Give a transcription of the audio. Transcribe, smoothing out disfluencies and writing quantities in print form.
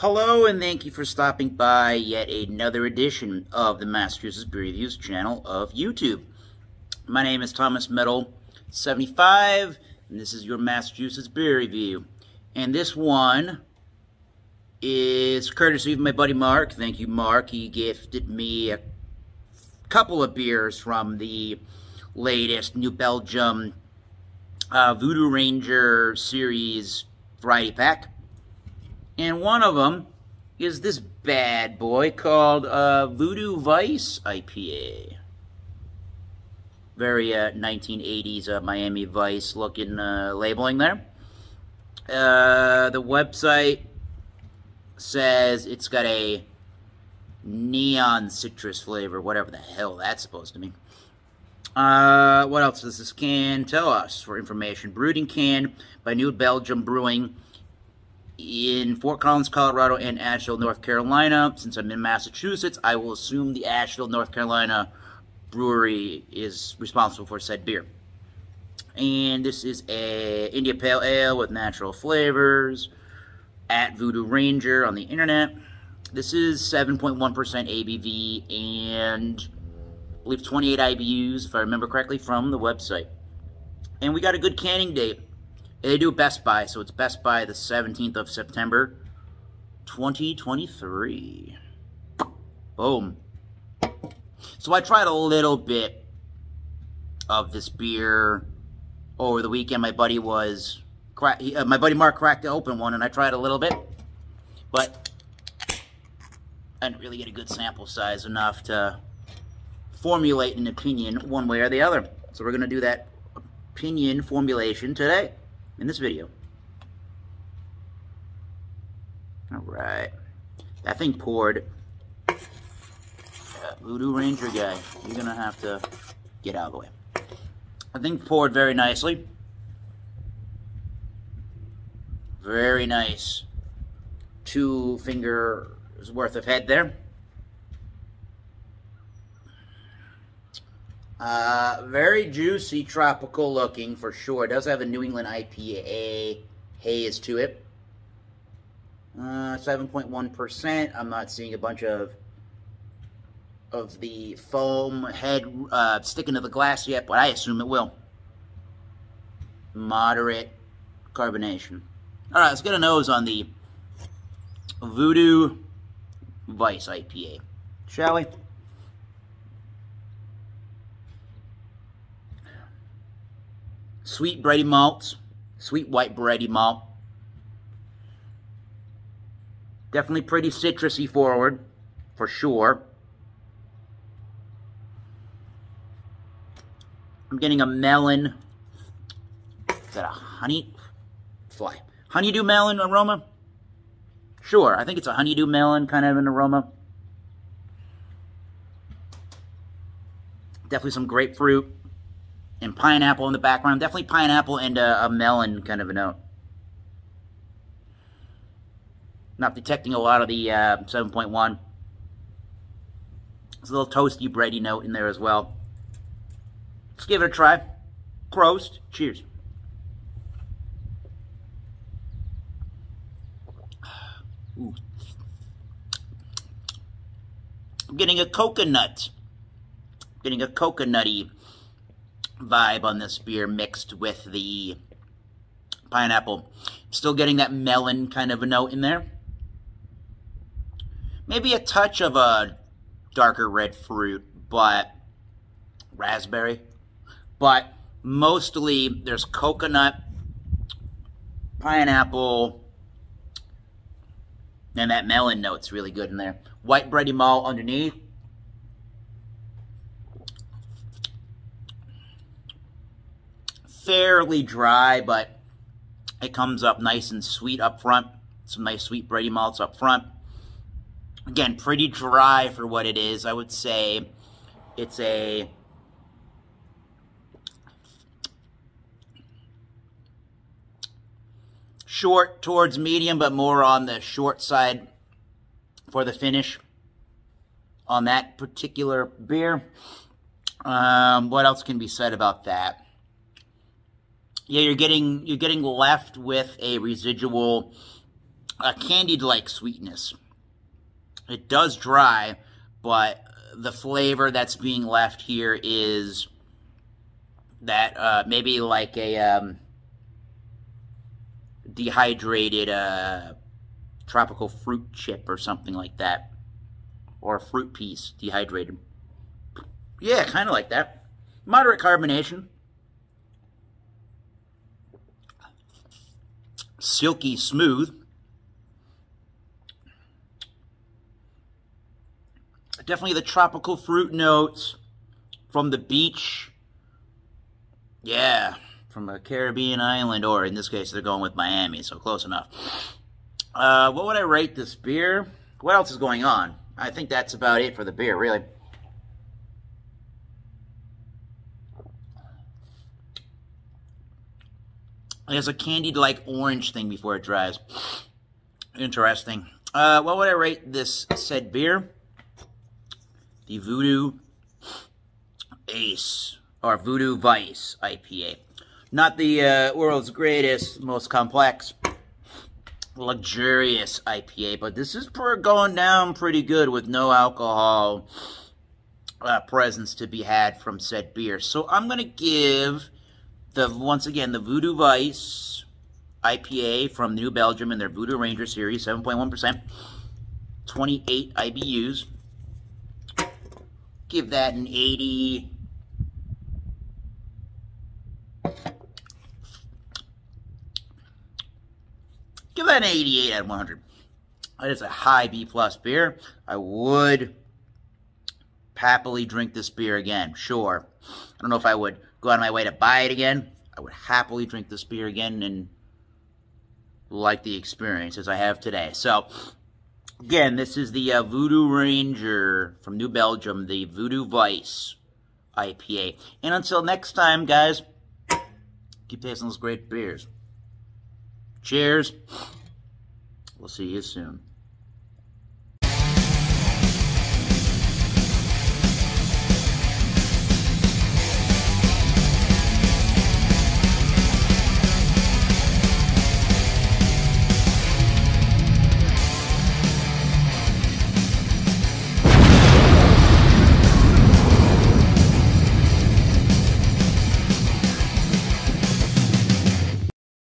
Hello, and thank you for stopping by yet another edition of the Massachusetts Beer Reviews channel of YouTube. My name is Thomas Metal 75, and this is your Massachusetts Beer Review. And this one is courtesy of my buddy Mark. Thank you, Mark. He gifted me a couple of beers from the latest New Belgium Voodoo Ranger Series variety pack. And one of them is this bad boy called Voodoo Vice IPA. Very 1980s Miami Vice looking labeling there. The website says it's got a neon citrus flavor, whatever the hell that's supposed to mean. What else does this can tell us for information? Brewed in can by New Belgium Brewing in Fort Collins, Colorado, and Asheville, North Carolina. Since I'm in Massachusetts, I will assume the Asheville, North Carolina brewery is responsible for said beer. And this is a India Pale Ale with natural flavors at Voodoo Ranger on the internet. This is 7.1% ABV and I believe 28 IBUs, if I remember correctly, from the website. And we got a good canning date. They do Best By, so it's Best By the 17th of September, 2023. Boom. So I tried a little bit of this beer over the weekend. My buddy Mark cracked open one, and I tried a little bit, but I didn't really get a good sample size enough to formulate an opinion one way or the other. So we're going to do that opinion formulation today in this video. Alright. That thing poured. Voodoo Ranger guy, you're going to have to get out of the way. I think poured very nicely. Very nice. 2 fingers worth of head there. Very juicy, tropical looking for sure. It does have a New England IPA haze to it. 7.1%. I'm not seeing a bunch of the foam head sticking to the glass yet, but I assume it will. Moderate carbonation. Alright, let's get a nose on the Voodoo Vice IPA, shall we? Sweet bready malts, sweet white bready malt. Definitely pretty citrusy forward, for sure. I'm getting a melon. Is that a honeydew melon aroma? Sure, I think it's a honeydew melon kind of an aroma. Definitely some grapefruit and pineapple in the background. Definitely pineapple and a melon kind of a note. Not detecting a lot of the 7.1. There's a little toasty, bready note in there as well. Let's give it a try. Prost. Cheers. Ooh. I'm getting a coconut. Getting a coconutty vibe on this beer mixed with the pineapple. Still getting that melon kind of a note in there. Maybe a touch of a darker red fruit, but raspberry. But mostly there's coconut, pineapple, and that melon note's really good in there. White bready malt underneath. Fairly dry, but it comes up nice and sweet up front. Some nice sweet bready malts up front. Again, pretty dry for what it is. I would say it's a short towards medium, but more on the short side for the finish on that particular beer. What else can be said about that? Yeah, you're getting left with a residual a candied-like sweetness. It does dry, but the flavor that's being left here is that maybe like a dehydrated tropical fruit chip or something like that. Or a fruit piece, dehydrated. Yeah, kind of like that. Moderate carbonation. Silky smooth. Definitely the tropical fruit notes from the beach. Yeah, from a Caribbean island, or in this case, they're going with Miami, so close enough. What would I rate this beer? What else is going on? I think that's about it for the beer, really. It has a candied-like orange thing before it dries. Interesting. What would I rate this said beer? The Voodoo Ace, or Voodoo Vice IPA. Not the world's greatest, most complex, luxurious IPA, but this is going down pretty good with no alcohol presence to be had from said beer. So I'm going to give, once again, the Voodoo Vice IPA from New Belgium in their Voodoo Ranger series, 7.1%, 28 IBUs. Give that an 80. Give that an 88 out of 100. That is a high B+ beer. I would happily drink this beer again, sure. I don't know if I would go out of my way to buy it again. I would happily drink this beer again and like the experience as I have today. So, again, this is the Voodoo Ranger from New Belgium, the Voodoo Vice IPA. And until next time, guys, keep tasting those great beers. Cheers. We'll see you soon.